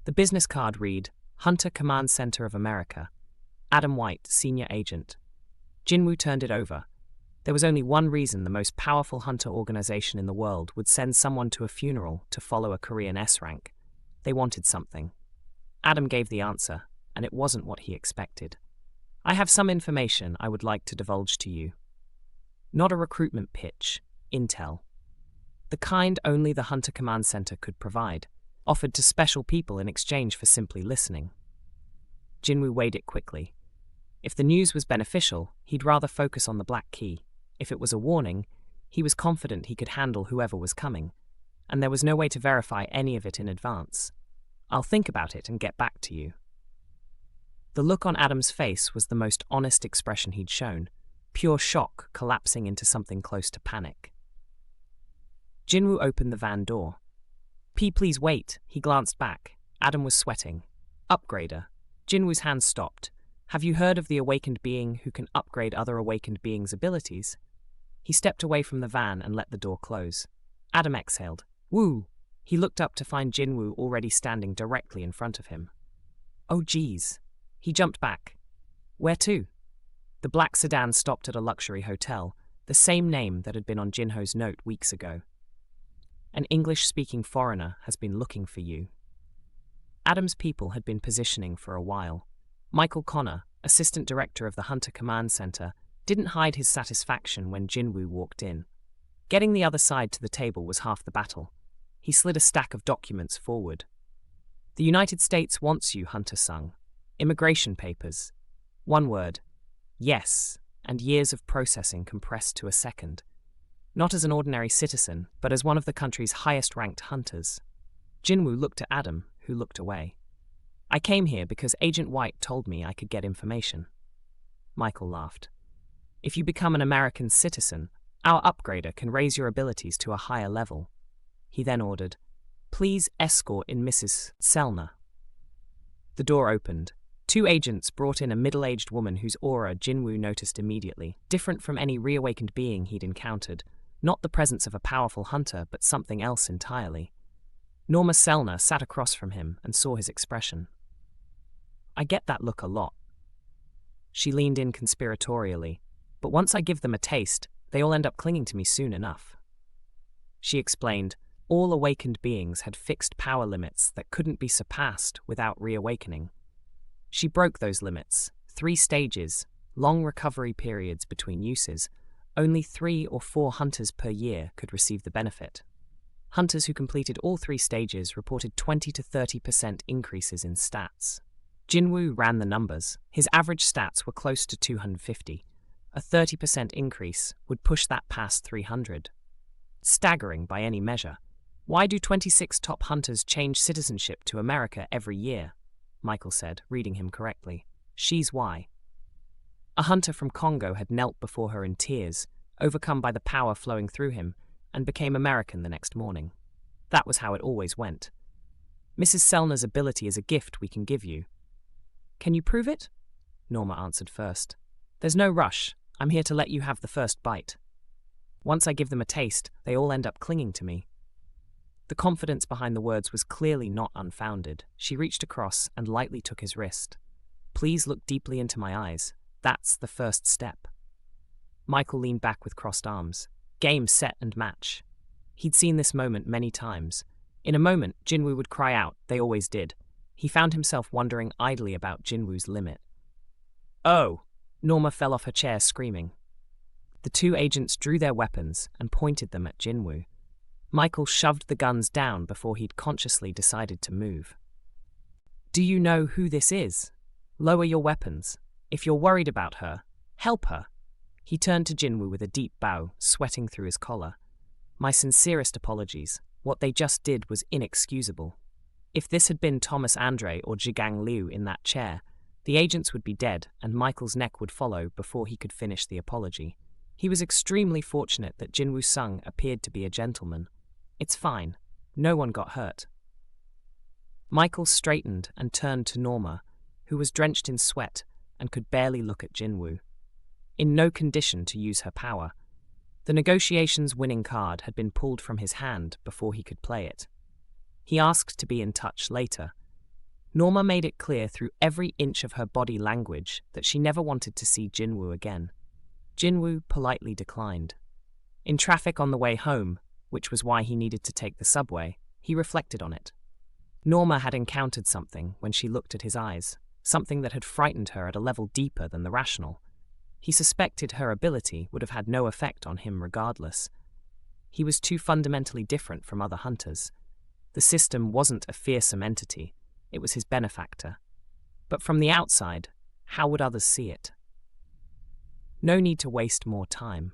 The business card read, Hunter Command Center of America. Adam White, Senior Agent. Jin-Woo turned it over. There was only one reason the most powerful hunter organization in the world would send someone to a funeral to follow a Korean S-rank. They wanted something. Adam gave the answer, and it wasn't what he expected. I have some information I would like to divulge to you. Not a recruitment pitch, intel. The kind only the Hunter Command Center could provide, offered to special people in exchange for simply listening. Jin-Woo weighed it quickly. If the news was beneficial, he'd rather focus on the black key. If it was a warning, he was confident he could handle whoever was coming, and there was no way to verify any of it in advance. I'll think about it and get back to you. The look on Adam's face was the most honest expression he'd shown, pure shock collapsing into something close to panic. Jin-Woo opened the van door. Please wait, he glanced back. Adam was sweating. Upgrader. Jin-Woo's hand stopped. Have you heard of the awakened being who can upgrade other awakened beings' abilities? He stepped away from the van and let the door close. Adam exhaled. Woo! He looked up to find Jin-Woo already standing directly in front of him. Oh geez. He jumped back. Where to? The black sedan stopped at a luxury hotel, the same name that had been on Jin-Ho's note weeks ago. An English-speaking foreigner has been looking for you. Adam's people had been positioning for a while. Michael Connor, assistant director of the Hunter Command Center, didn't hide his satisfaction when Jin-Woo walked in. Getting the other side to the table was half the battle. He slid a stack of documents forward. The United States wants you, Hunter sung. Immigration papers. One word. Yes, and years of processing compressed to a second. Not as an ordinary citizen, but as one of the country's highest-ranked hunters. Jin-Woo looked at Adam, who looked away. I came here because Agent White told me I could get information. Michael laughed. If you become an American citizen, our upgrader can raise your abilities to a higher level. He then ordered, Please escort in Mrs. Selner. The door opened. Two agents brought in a middle-aged woman whose aura Jin-Woo noticed immediately, different from any reawakened being he'd encountered. Not the presence of a powerful hunter, but something else entirely. Norma Selner sat across from him and saw his expression. I get that look a lot. She leaned in conspiratorially. But once I give them a taste, they all end up clinging to me soon enough. She explained, all awakened beings had fixed power limits that couldn't be surpassed without reawakening. She broke those limits, 3 stages, long recovery periods between uses. Only 3 or 4 hunters per year could receive the benefit. Hunters who completed all 3 stages reported 20 to 30% increases in stats. Jin-Woo ran the numbers. His average stats were close to 250. A 30% increase would push that past 300. Staggering by any measure. Why do 26 top hunters change citizenship to America every year? Michael said, reading him correctly. She's why. A hunter from Congo had knelt before her in tears, overcome by the power flowing through him, and became American the next morning. That was how it always went. Mrs. Selner's ability is a gift we can give you. Can you prove it? Norma answered first. There's no rush. I'm here to let you have the first bite. Once I give them a taste, they all end up clinging to me. The confidence behind the words was clearly not unfounded. She reached across and lightly took his wrist. Please look deeply into my eyes. That's the first step. Michael leaned back with crossed arms. Game, set, and match. He'd seen this moment many times. In a moment, Jin-Woo would cry out. They always did. He found himself wondering idly about Jin-Woo's limit. Oh! Norma fell off her chair screaming. The 2 agents drew their weapons and pointed them at Jin-Woo. Michael shoved the guns down before he'd consciously decided to move. Do you know who this is? Lower your weapons. If you're worried about her, help her. He turned to Jin-Woo with a deep bow, sweating through his collar. My sincerest apologies. What they just did was inexcusable. If this had been Thomas Andre or Jigang Liu in that chair, the agents would be dead and Michael's neck would follow before he could finish the apology. He was extremely fortunate that Jin-Woo Sung appeared to be a gentleman. It's fine. No one got hurt. Michael straightened and turned to Norma, who was drenched in sweat and could barely look at Jin-Woo. In no condition to use her power. The negotiations winning card had been pulled from his hand before he could play it. He asked to be in touch later. Norma made it clear through every inch of her body language that she never wanted to see Jin-Woo again. Jin-Woo politely declined. In traffic on the way home, which was why he needed to take the subway, he reflected on it. Norma had encountered something when she looked at his eyes, something that had frightened her at a level deeper than the rational. He suspected her ability would have had no effect on him regardless. He was too fundamentally different from other hunters. The system wasn't a fearsome entity, it was his benefactor. But from the outside, how would others see it? No need to waste more time.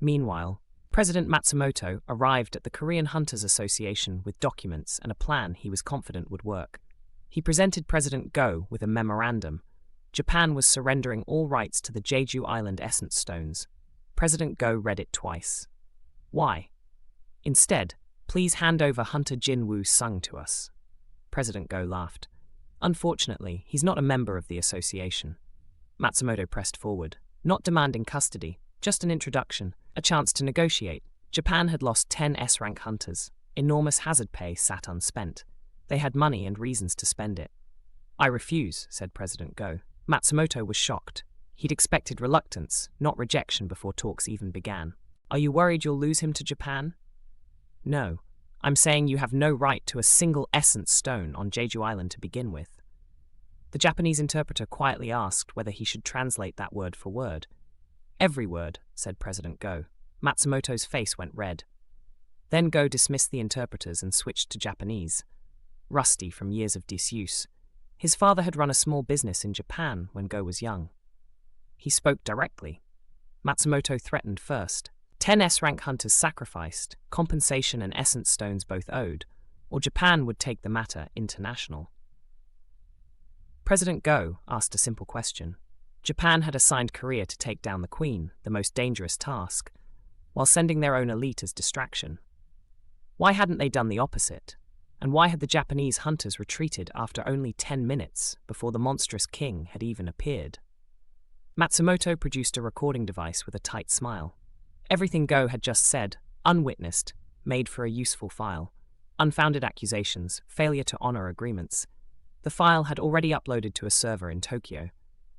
Meanwhile, President Matsumoto arrived at the Korean Hunters Association with documents and a plan he was confident would work. He presented President Go with a memorandum. Japan was surrendering all rights to the Jeju Island essence stones. President Go read it twice. Why? Instead, please hand over Hunter Jin-Woo Sung to us. President Go laughed. Unfortunately, he's not a member of the association. Matsumoto pressed forward, not demanding custody, just an introduction, a chance to negotiate. Japan had lost 10 S-rank hunters. Enormous hazard pay sat unspent. They had money and reasons to spend it. I refuse, said President Go. Matsumoto was shocked. He'd expected reluctance, not rejection before talks even began. Are you worried you'll lose him to Japan? No. I'm saying you have no right to a single essence stone on Jeju Island to begin with. The Japanese interpreter quietly asked whether he should translate that word for word. Every word, said President Go. Matsumoto's face went red. Then Go dismissed the interpreters and switched to Japanese. Rusty from years of disuse. His father had run a small business in Japan when Go was young. He spoke directly. Matsumoto threatened first. 10 S-rank hunters sacrificed, compensation and essence stones both owed, or Japan would take the matter international. President Go asked a simple question. Japan had assigned Korea to take down the Queen, the most dangerous task, while sending their own elite as distraction. Why hadn't they done the opposite? And why had the Japanese hunters retreated after only 10 minutes before the monstrous king had even appeared? Matsumoto produced a recording device with a tight smile. Everything Go had just said, unwitnessed, made for a useful file. Unfounded accusations, failure to honor agreements. The file had already uploaded to a server in Tokyo.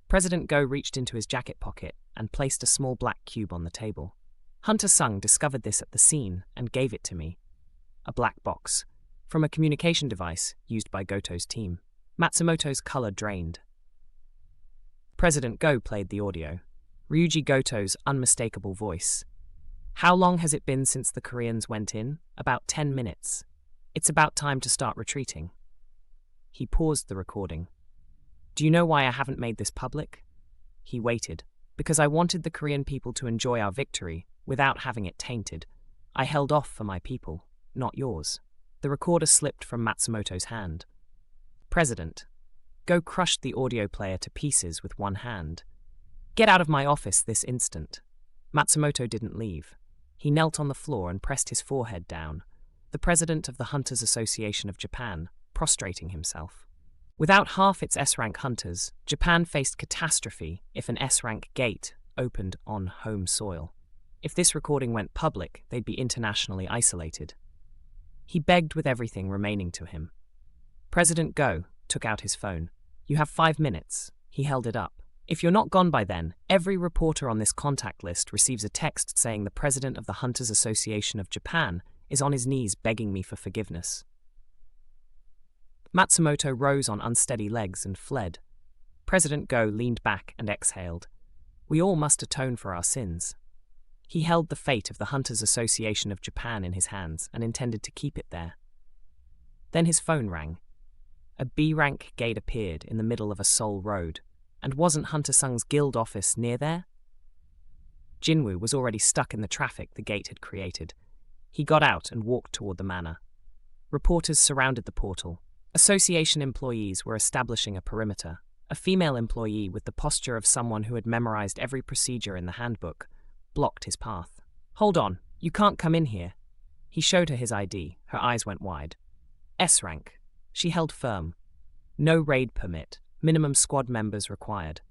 President Go reached into his jacket pocket and placed a small black cube on the table. Hunter Sung discovered this at the scene and gave it to me. A black box, from a communication device used by Goto's team. Matsumoto's color drained. President Go played the audio. Ryuji Goto's unmistakable voice. How long has it been since the Koreans went in? About 10 minutes. It's about time to start retreating. He paused the recording. Do you know why I haven't made this public? He waited. Because I wanted the Korean people to enjoy our victory without having it tainted. I held off for my people, not yours. The recorder slipped from Matsumoto's hand. President. Go crushed the audio player to pieces with one hand. Get out of my office this instant. Matsumoto didn't leave. He knelt on the floor and pressed his forehead down. The president of the Hunters Association of Japan, prostrating himself. Without half its S-rank hunters, Japan faced catastrophe if an S-rank gate opened on home soil. If this recording went public, they'd be internationally isolated. He begged with everything remaining to him. President Go took out his phone. You have 5 minutes. He held it up. If you're not gone by then, every reporter on this contact list receives a text saying the president of the Hunters Association of Japan is on his knees begging me for forgiveness. Matsumoto rose on unsteady legs and fled. President Go leaned back and exhaled. We all must atone for our sins. He held the fate of the Hunters Association of Japan in his hands and intended to keep it there. Then his phone rang. A B-rank gate appeared in the middle of a Seoul road. And wasn't Hunter Sung's guild office near there? Jin-Woo was already stuck in the traffic the gate had created. He got out and walked toward the manor. Reporters surrounded the portal. Association employees were establishing a perimeter. A female employee with the posture of someone who had memorized every procedure in the handbook blocked his path. Hold on, you can't come in here. He showed her his ID. Her eyes went wide. S-rank. She held firm. No raid permit. Minimum squad members required.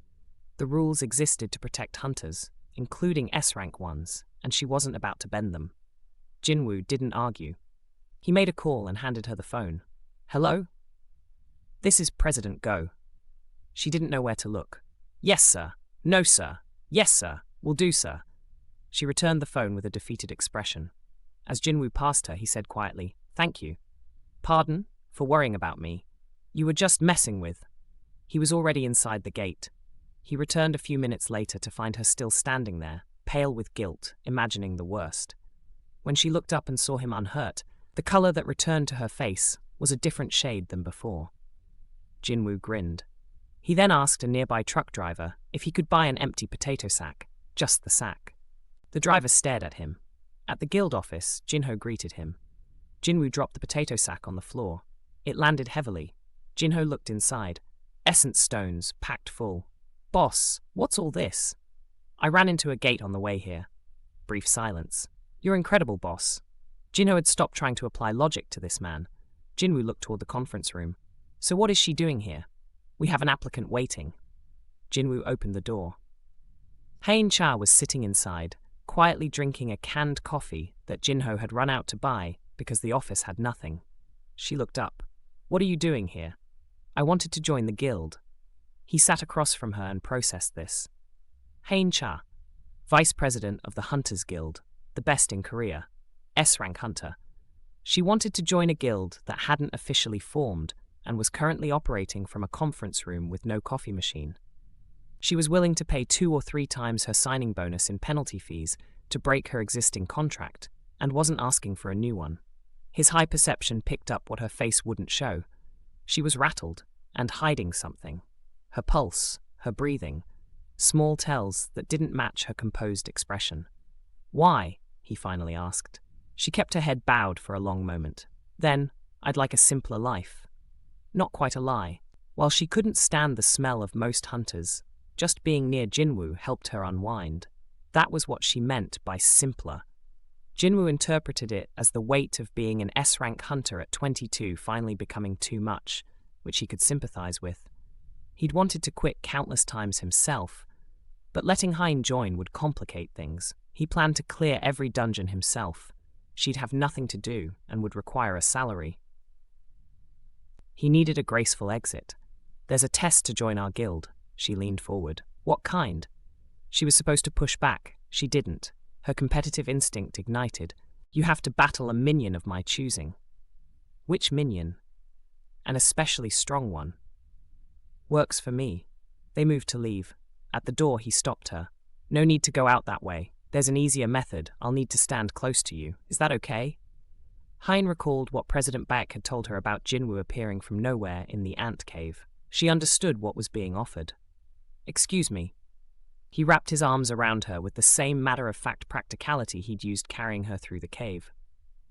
The rules existed to protect hunters, including S-rank ones, and she wasn't about to bend them. Jin-Woo didn't argue. He made a call and handed her the phone. Hello? This is President Go. She didn't know where to look. Yes, sir. No, sir. Yes, sir. Will do, sir. She returned the phone with a defeated expression. As Jin-Woo passed her, he said quietly, "Thank you. Pardon for worrying about me. You were just messing with." He was already inside the gate. He returned a few minutes later to find her still standing there, pale with guilt, imagining the worst. When she looked up and saw him unhurt, the color that returned to her face was a different shade than before. Jin-Woo grinned. He then asked a nearby truck driver if he could buy an empty potato sack, just the sack. The driver stared at him. At the guild office, Jinho greeted him. Jin-Woo dropped the potato sack on the floor. It landed heavily. Jinho looked inside. Essence stones, packed full. "Boss, what's all this?" "I ran into a gate on the way here." Brief silence. "You're incredible, boss." Jinho had stopped trying to apply logic to this man. Jin-Woo looked toward the conference room. "So what is she doing here?" "We have an applicant waiting." Jin-Woo opened the door. Hain-cha was sitting inside, quietly drinking a canned coffee that Jinho had run out to buy because the office had nothing. She looked up. "What are you doing here?" "I wanted to join the guild." He sat across from her and processed this. Hain-cha, vice president of the Hunters Guild, the best in Korea, S-rank hunter. She wanted to join a guild that hadn't officially formed and was currently operating from a conference room with no coffee machine. She was willing to pay 2 or 3 times her signing bonus in penalty fees to break her existing contract, and wasn't asking for a new one. His high perception picked up what her face wouldn't show. She was rattled and hiding something. Her pulse, her breathing, small tells that didn't match her composed expression. "Why?" he finally asked. She kept her head bowed for a long moment. Then, "I'd like a simpler life." Not quite a lie. While she couldn't stand the smell of most hunters, just being near Jin-Woo helped her unwind. That was what she meant by simpler. Jin-Woo interpreted it as the weight of being an S-rank hunter at 22 finally becoming too much, which he could sympathize with. He'd wanted to quit countless times himself, but letting Hein join would complicate things. He planned to clear every dungeon himself. She'd have nothing to do and would require a salary. He needed a graceful exit. "There's a test to join our guild." She leaned forward. "What kind?" She was supposed to push back. She didn't. Her competitive instinct ignited. "You have to battle a minion of my choosing." "Which minion?" "An especially strong one." "Works for me." They moved to leave. At the door, he stopped her. "No need to go out that way. There's an easier method. I'll need to stand close to you. Is that okay?" Hein recalled what President Baek had told her about Jin-Woo appearing from nowhere in the ant cave. She understood what was being offered. "Excuse me." He wrapped his arms around her with the same matter-of-fact practicality he'd used carrying her through the cave.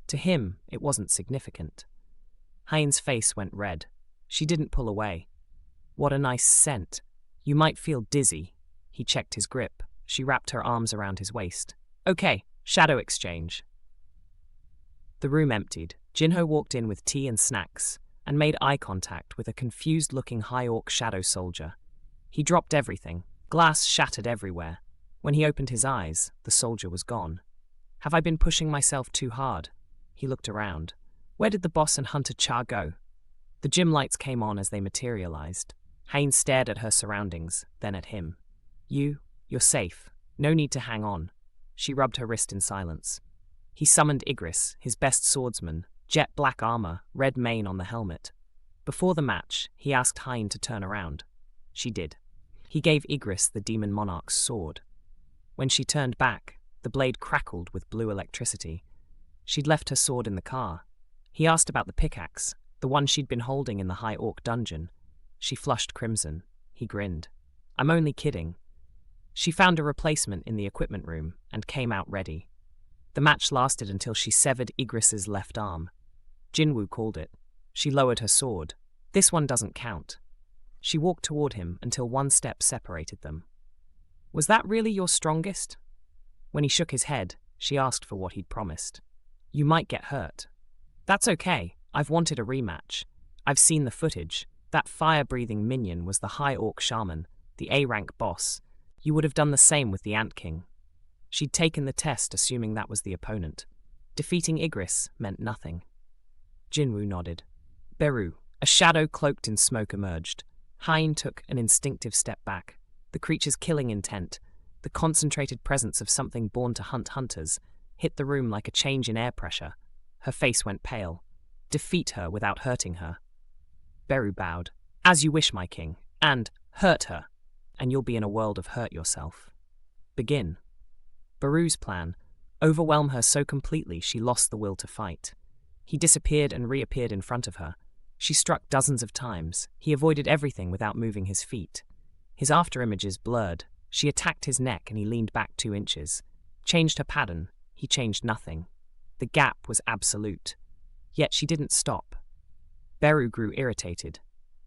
To him, it wasn't significant. Hein's face went red. She didn't pull away. "What a nice scent. You might feel dizzy." He checked his grip. She wrapped her arms around his waist. "Okay, shadow exchange." The room emptied. Jinho walked in with tea and snacks, and made eye contact with a confused-looking high-orc shadow soldier. He dropped everything. Glass shattered everywhere. When he opened his eyes, the soldier was gone. "Have I been pushing myself too hard?" He looked around. Where did the boss and Hunter Cha go? The gym lights came on as they materialized. Hein stared at her surroundings, then at him. You're safe. No need to hang on." She rubbed her wrist in silence. He summoned Igris, his best swordsman, jet black armor, red mane on the helmet. Before the match, he asked Hein to turn around. She did. He gave Igris the Demon Monarch's sword. When she turned back, the blade crackled with blue electricity. She'd left her sword in the car. He asked about the pickaxe, the one she'd been holding in the High Orc dungeon. She flushed crimson. He grinned. "I'm only kidding." She found a replacement in the equipment room and came out ready. The match lasted until she severed Igris's left arm. Jin-Woo called it. She lowered her sword. "This one doesn't count." She walked toward him until one step separated them. "Was that really your strongest?" When he shook his head, she asked for what he'd promised. "You might get hurt." "That's okay. I've wanted a rematch. I've seen the footage. That fire-breathing minion was the High Orc Shaman, the A-rank boss. You would have done the same with the Ant King." She'd taken the test assuming that was the opponent. Defeating Igris meant nothing. Jin-Woo nodded. "Beru, A shadow cloaked in smoke emerged. Hein took an instinctive step back. The creature's killing intent, the concentrated presence of something born to hunt hunters, hit the room like a change in air pressure. Her face went pale. Defeat her without hurting her. Beru bowed. As you wish, my king. And hurt her, and you'll be in a world of hurt yourself. Begin. Beru's plan: overwhelm her so completely she lost the will to fight. He disappeared and reappeared in front of her. She struck dozens of times. He avoided everything without moving his feet. His afterimages blurred. She attacked his neck and he leaned back 2 inches. Changed her pattern. He changed nothing. The gap was absolute. Yet she didn't stop. Beru grew irritated.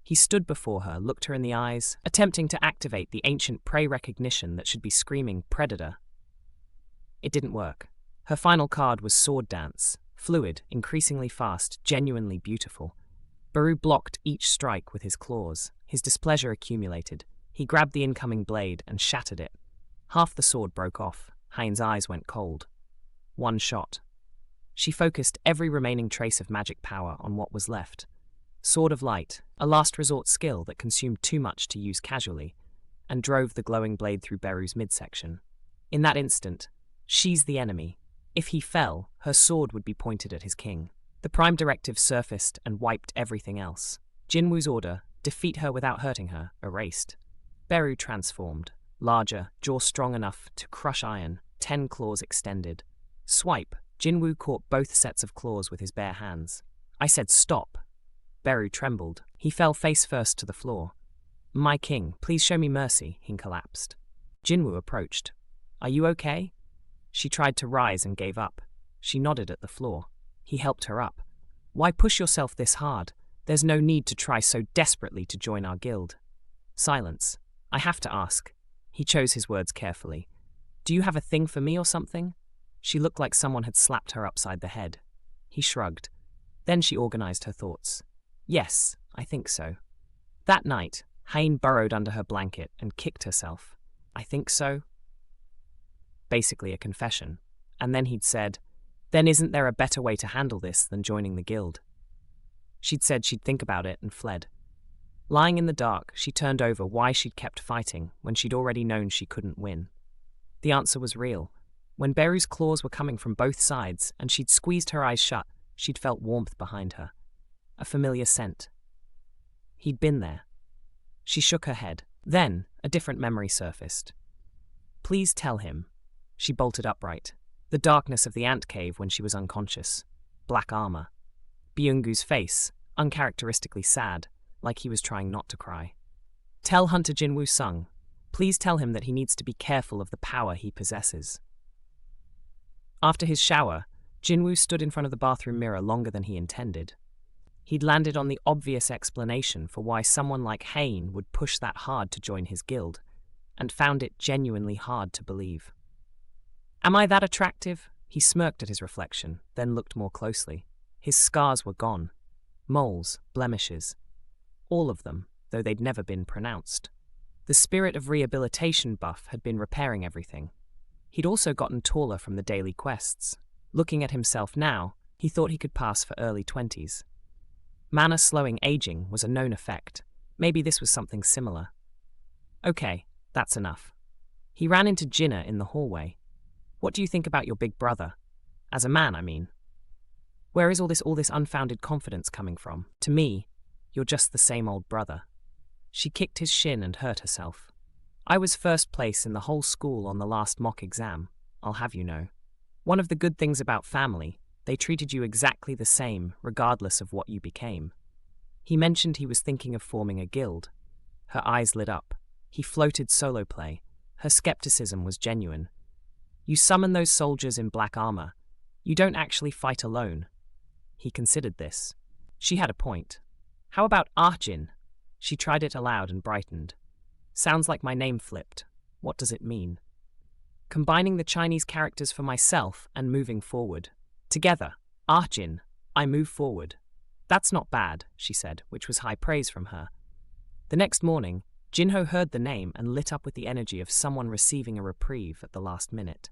He stood before her, looked her in the eyes, attempting to activate the ancient prey recognition that should be screaming predator. It didn't work. Her final card was Sword Dance, fluid, increasingly fast, genuinely beautiful. Beru blocked each strike with his claws. His displeasure accumulated. He grabbed the incoming blade and shattered it. Half the sword broke off. Hein's eyes went cold. 1 shot. She focused every remaining trace of magic power on what was left. Sword of Light, a last resort skill that consumed too much to use casually, and drove the glowing blade through Beru's midsection. In that instant, she's the enemy. If he fell, her sword would be pointed at his king. The Prime Directive surfaced and wiped everything else. Jin-Woo's order, defeat her without hurting her, erased. Beru transformed. Larger, jaw strong enough to crush iron, 10 claws extended. Swipe. Jin-Woo caught both sets of claws with his bare hands. I said stop. Beru trembled. He fell face first to the floor. My king, please show me mercy, he collapsed. Jin-Woo approached. Are you okay? She tried to rise and gave up. She nodded at the floor. He helped her up. Why push yourself this hard? There's no need to try so desperately to join our guild. Silence. I have to ask. He chose his words carefully. Do you have a thing for me or something? She looked like someone had slapped her upside the head. He shrugged. Then she organized her thoughts. Yes, I think so. That night, Hein burrowed under her blanket and kicked herself. I think so. Basically a confession. And then he'd said, then isn't there a better way to handle this than joining the guild? She'd said she'd think about it and fled. Lying in the dark, she turned over why she'd kept fighting when she'd already known she couldn't win. The answer was real. When Beru's claws were coming from both sides and she'd squeezed her eyes shut, she'd felt warmth behind her. A familiar scent. He'd been there. She shook her head. Then, a different memory surfaced. Please tell him. She bolted upright. The darkness of the ant cave when she was unconscious. Black armor. Byung-gu's face, uncharacteristically sad, like he was trying not to cry. Tell Hunter Jin-Woo Sung. Please tell him that he needs to be careful of the power he possesses. After his shower, Jin-Woo stood in front of the bathroom mirror longer than he intended. He'd landed on the obvious explanation for why someone like Hein would push that hard to join his guild, and found it genuinely hard to believe. Am I that attractive? He smirked at his reflection, then looked more closely. His scars were gone. Moles, blemishes. All of them, though they'd never been pronounced. The spirit of rehabilitation buff had been repairing everything. He'd also gotten taller from the daily quests. Looking at himself now, he thought he could pass for early 20s. Mana-slowing aging was a known effect. Maybe this was something similar. Okay, that's enough. He ran into Jinah in the hallway. What do you think about your big brother? As a man, I mean. Where is all this unfounded confidence coming from? To me, you're just the same old brother. She kicked his shin and hurt herself. I was first place in the whole school on the last mock exam, I'll have you know. One of the good things about family, they treated you exactly the same, regardless of what you became. He mentioned he was thinking of forming a guild. Her eyes lit up. He floated solo play. Her skepticism was genuine. You summon those soldiers in black armor. You don't actually fight alone. He considered this. She had a point. How about Jin? She tried it aloud and brightened. Sounds like my name flipped. What does it mean? Combining the Chinese characters for myself and moving forward. Together, Jin, I move forward. That's not bad, she said, which was high praise from her. The next morning, Jin-ho heard the name and lit up with the energy of someone receiving a reprieve at the last minute.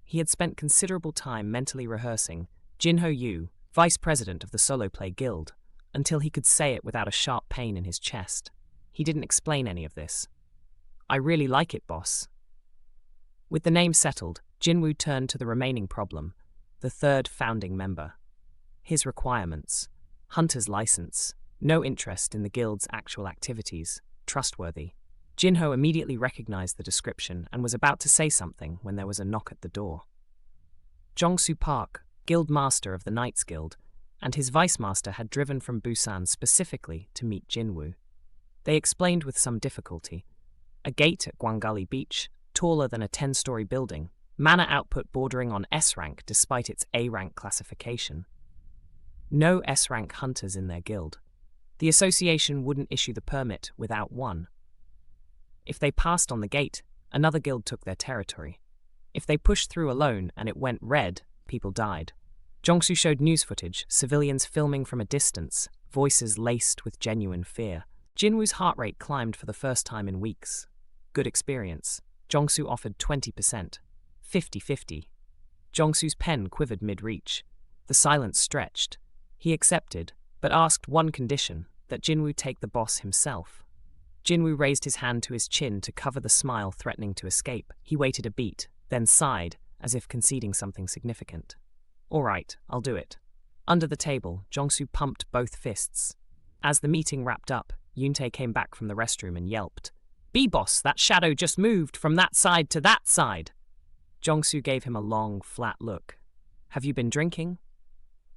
He had spent considerable time mentally rehearsing Jin-ho Yu, vice president of the Solo Play Guild, until he could say it without a sharp pain in his chest. He didn't explain any of this. "I really like it, boss." With the name settled, Jin-Woo turned to the remaining problem, the third founding member. His requirements: hunter's license, no interest in the guild's actual activities, trustworthy. Jinho immediately recognized the description and was about to say something when there was a knock at the door. Jong-soo Park, guild master of the Knights Guild, and his vice master had driven from Busan specifically to meet Jin-Woo. They explained with some difficulty. A gate at Gwangali Beach, taller than a 10-story building, mana output bordering on S-rank despite its A-rank classification. No S-rank hunters in their guild. The association wouldn't issue the permit without one. If they passed on the gate, another guild took their territory. If they pushed through alone and it went red, people died. Jong-soo showed news footage, civilians filming from a distance, voices laced with genuine fear. Jin-Woo's heart rate climbed for the first time in weeks. Good experience. Jong-soo offered 20%. 50-50. Jong-soo's pen quivered mid-reach. The silence stretched. He accepted, but asked one condition, that Jin-Woo take the boss himself. Jin-Woo raised his hand to his chin to cover the smile threatening to escape. He waited a beat, then sighed, as if conceding something significant. "All right, I'll do it." Under the table, Jong-soo pumped both fists. As the meeting wrapped up, Yoon-tae came back from the restroom and yelped, "B-boss, that shadow just moved from that side to that side." Jong-soo gave him a long, flat look. "Have you been drinking?"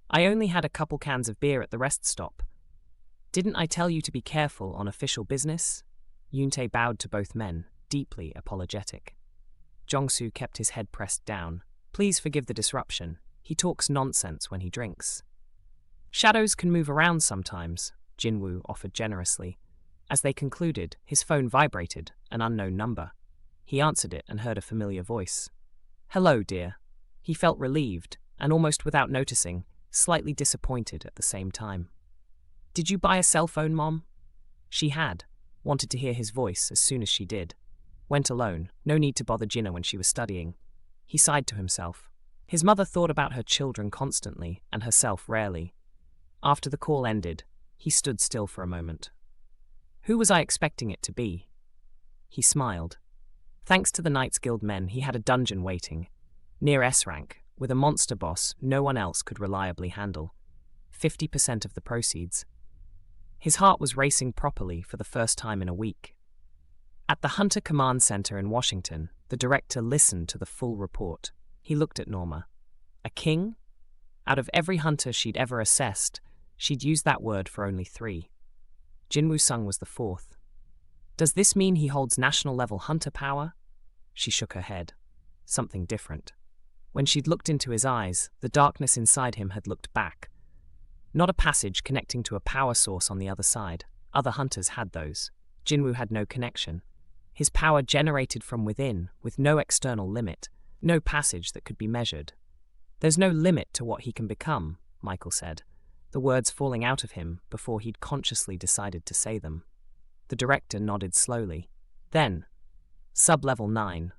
"I only had a couple cans of beer at the rest stop." "Didn't I tell you to be careful on official business?" Yoon-tae bowed to both men, deeply apologetic. Jong-soo kept his head pressed down. "Please forgive the disruption. He talks nonsense when he drinks." "Shadows can move around sometimes," Jin-Woo offered generously. As they concluded, his phone vibrated, an unknown number. He answered it and heard a familiar voice. "Hello, dear." He felt relieved, and almost without noticing, slightly disappointed at the same time. "Did you buy a cell phone, Mom?" She had. Wanted to hear his voice as soon as she did. Went alone, no need to bother Jinah when she was studying. He sighed to himself. His mother thought about her children constantly, and herself rarely. After the call ended, he stood still for a moment. Who was I expecting it to be? He smiled. Thanks to the Knights Guild men, he had a dungeon waiting, near S-rank, with a monster boss no one else could reliably handle. 50% of the proceeds. His heart was racing properly for the first time in a week. At the Hunter Command Center in Washington, the director listened to the full report. He looked at Norma. A king? Out of every hunter she'd ever assessed, she'd used that word for only 3. Jin-Woo Sung was the 4th. Does this mean he holds national-level hunter power? She shook her head. Something different. When she'd looked into his eyes, the darkness inside him had looked back. Not a passage connecting to a power source on the other side. Other hunters had those. Jin-Woo had no connection. His power generated from within, with no external limit, no passage that could be measured. There's no limit to what he can become, Michael said, the words falling out of him before he'd consciously decided to say them. The director nodded slowly. Then, sub-level 9.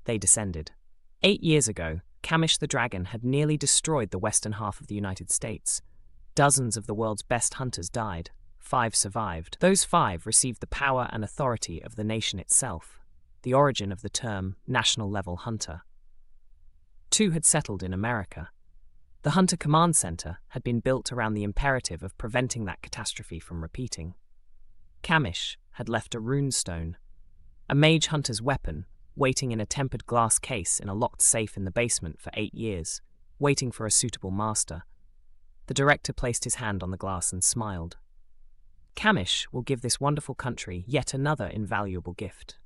They descended. 8 years ago, Kamish the Dragon had nearly destroyed the western half of the United States. Dozens of the world's best hunters died. 5 survived. Those 5 received the power and authority of the nation itself, the origin of the term national-level hunter. 2 had settled in America. The Hunter Command Center had been built around the imperative of preventing that catastrophe from repeating. Kamish had left a runestone, a mage hunter's weapon, waiting in a tempered glass case in a locked safe in the basement for 8 years, waiting for a suitable master. The director placed his hand on the glass and smiled. Kamish will give this wonderful country yet another invaluable gift.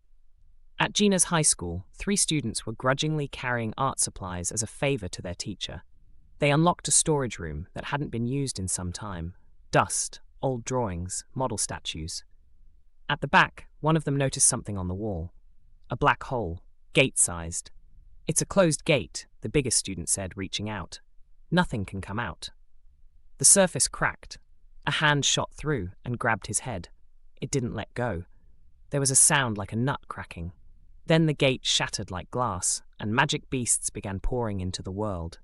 At Jinah's high school, 3 students were grudgingly carrying art supplies as a favor to their teacher. They unlocked a storage room that hadn't been used in some time. Dust, old drawings, model statues. At the back, one of them noticed something on the wall. A black hole, gate-sized. "It's a closed gate," the biggest student said, reaching out. "Nothing can come out." The surface cracked. A hand shot through and grabbed his head. It didn't let go. There was a sound like a nut cracking. Then the gate shattered like glass, and magic beasts began pouring into the world.